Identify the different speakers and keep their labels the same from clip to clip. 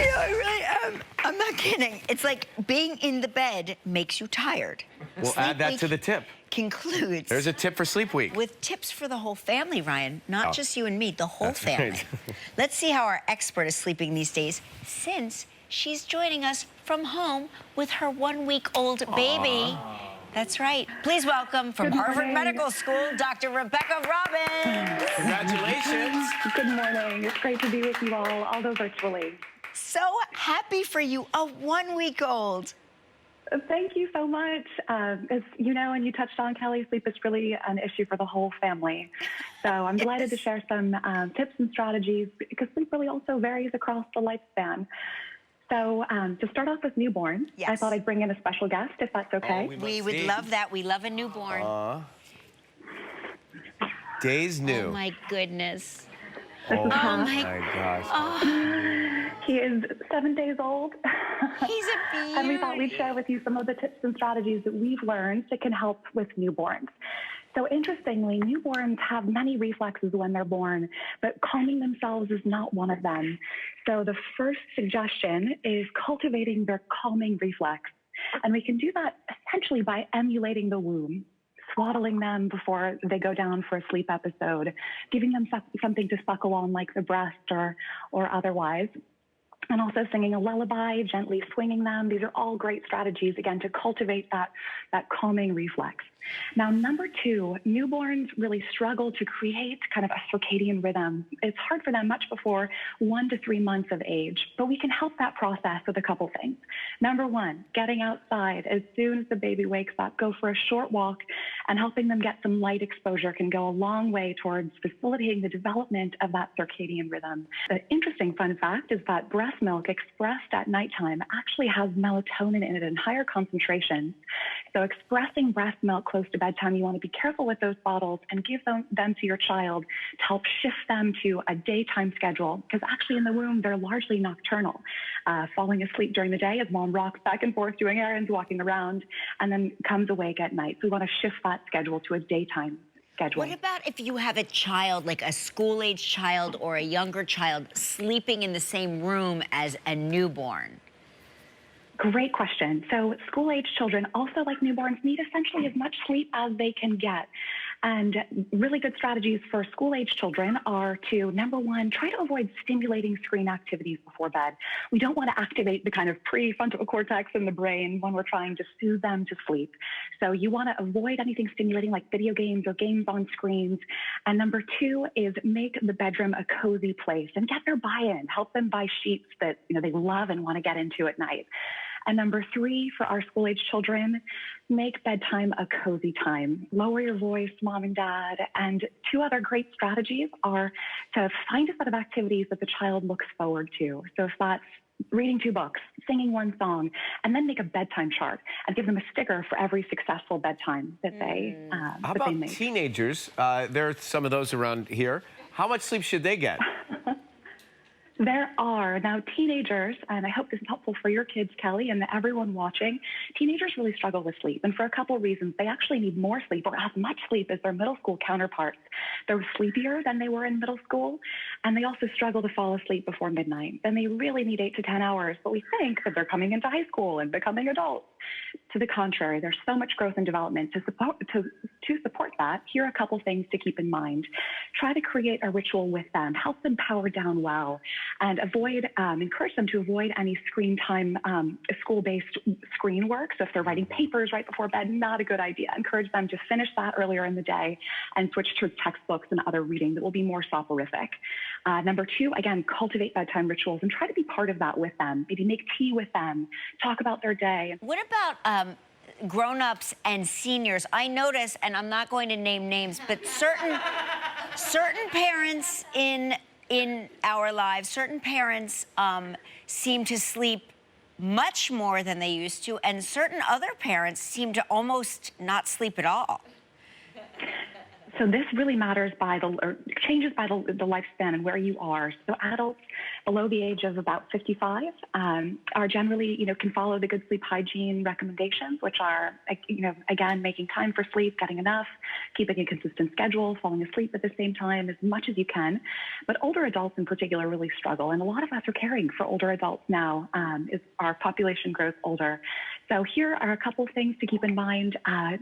Speaker 1: I really am. I'm not kidding. It's like being in the bed makes you tired.
Speaker 2: We'll add that to the tip.
Speaker 1: Concludes.
Speaker 2: There's a tip for Sleep Week.
Speaker 1: With tips for the whole family, Ryan. Not just you and me, the whole
Speaker 2: That's
Speaker 1: family.
Speaker 2: right.
Speaker 1: Let's see how our expert is sleeping these days, since she's joining us from home with her 1-week-old baby. That's right. Please welcome from Harvard Medical School, Dr. Rebecca Robbins.
Speaker 2: Congratulations.
Speaker 3: Good morning. It's great to be with you all, although virtually.
Speaker 1: So happy for you, a 1-week-old.
Speaker 3: Thank you so much. As you know, and you touched on, Kelly, sleep is really an issue for the whole family. So I'm delighted to share some tips and strategies, because sleep really also varies across the lifespan. So to start off with newborns, I thought I'd bring in a special guest, if that's okay.
Speaker 1: We would love that. We love a newborn.
Speaker 2: Days new.
Speaker 1: Oh, my goodness.
Speaker 2: Oh, my gosh.
Speaker 3: He is 7 days old.
Speaker 1: He's a beauty.
Speaker 3: And we thought we'd share with you some of the tips and strategies that we've learned that can help with newborns. So interestingly, newborns have many reflexes when they're born, but calming themselves is not one of them. So the first suggestion is cultivating their calming reflex. And we can do that essentially by emulating the womb, swaddling them before they go down for a sleep episode, giving them something to suckle on like the breast or otherwise. And also singing a lullaby, gently swinging them. These are all great strategies, again, to cultivate that calming reflex. Now, number 2, newborns really struggle to create kind of a circadian rhythm. It's hard for them much before 1 to 3 months of age, but we can help that process with a couple things. Number 1, getting outside as soon as the baby wakes up, go for a short walk, and helping them get some light exposure can go a long way towards facilitating the development of that circadian rhythm. The interesting fun fact is that breast milk expressed at nighttime actually has melatonin in it in higher concentrations. So expressing breast milk close to bedtime, you want to be careful with those bottles and give them to your child to help shift them to a daytime schedule, because actually in the womb, they're largely nocturnal, falling asleep during the day as mom rocks back and forth doing errands, walking around, and then comes awake at night. So we want to shift that schedule to a daytime schedule.
Speaker 1: What about if you have a child, like a school-age child or a younger child, sleeping in the same room as a newborn?
Speaker 3: Great question. So school-age children, also like newborns, need essentially as much sleep as they can get. And really good strategies for school-age children are to, number 1, try to avoid stimulating screen activities before bed. We don't want to activate the kind of prefrontal cortex in the brain when we're trying to soothe them to sleep. So you want to avoid anything stimulating like video games or games on screens. And number 2 is make the bedroom a cozy place and get their buy-in. Help them buy sheets that they love and want to get into at night. And number 3, for our school-age children, make bedtime a cozy time. Lower your voice, mom and dad. And 2 other great strategies are to find a set of activities that the child looks forward to. So if that's reading 2 books, singing 1 song, and then make a bedtime chart and give them a sticker for every successful bedtime that they
Speaker 2: How about teenagers? There are some of those around here. How much sleep should they get?
Speaker 3: There are. Now, teenagers, and I hope this is helpful for your kids, Kelly, and everyone watching, teenagers really struggle with sleep. And for a couple of reasons, they actually need more sleep or as much sleep as their middle school counterparts. They're sleepier than they were in middle school, and they also struggle to fall asleep before midnight. And they really need 8 to 10 hours, but we think that they're coming into high school and becoming adults. To the contrary, there's so much growth and development to support that. Here are a couple things to keep in mind. Try to create a ritual with them. Help them power down well, and encourage them to avoid any screen time, school-based screen work. So if they're writing papers right before bed, not a good idea. Encourage them to finish that earlier in the day and switch to textbooks and other reading that will be more soporific. Number 2, again, cultivate bedtime rituals and try to be part of that with them. Maybe make tea with them, talk about their day.
Speaker 1: What about grown-ups and seniors? I notice, and I'm not going to name names, but certain parents in our lives, certain parents seem to sleep much more than they used to, and certain other parents seem to almost not sleep at all.
Speaker 3: So this really matters changes by the lifespan and where you are. So adults below the age of about 55 are generally, can follow the good sleep hygiene recommendations, which are, again, making time for sleep, getting enough, keeping a consistent schedule, falling asleep at the same time as much as you can. But older adults in particular really struggle, and a lot of us are caring for older adults now as our population grows older. So here are a couple things to keep in mind.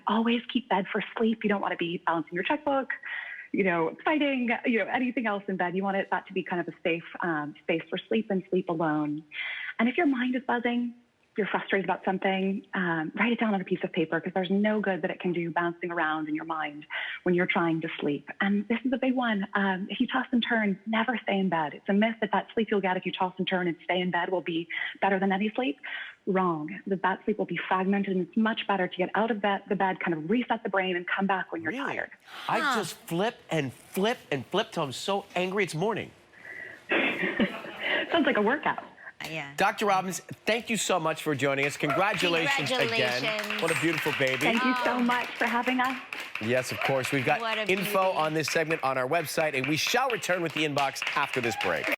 Speaker 3: Always keep bed for sleep. You don't want to be balancing your checkbook, fighting, anything else in bed. You want that to be kind of a safe space for sleep and sleep alone. And if your mind is buzzing, you're frustrated about something, write it down on a piece of paper, because there's no good that it can do bouncing around in your mind when you're trying to sleep. And this is a big one. If you toss and turn, never stay in bed. It's a myth that sleep you'll get if you toss and turn and stay in bed will be better than any sleep. Wrong. That sleep will be fragmented, and it's much better to get out of the bed, kind of reset the brain, and come back when you're tired.
Speaker 2: I just flip and flip and flip till I'm so angry it's morning.
Speaker 3: Sounds like a workout.
Speaker 1: Yeah.
Speaker 2: Dr. Robbins, thank you so much for joining us. Congratulations again. What a beautiful baby.
Speaker 3: Thank you so much for having us.
Speaker 2: Yes, of course. We've got info on this segment on our website, and we shall return with the inbox after this break.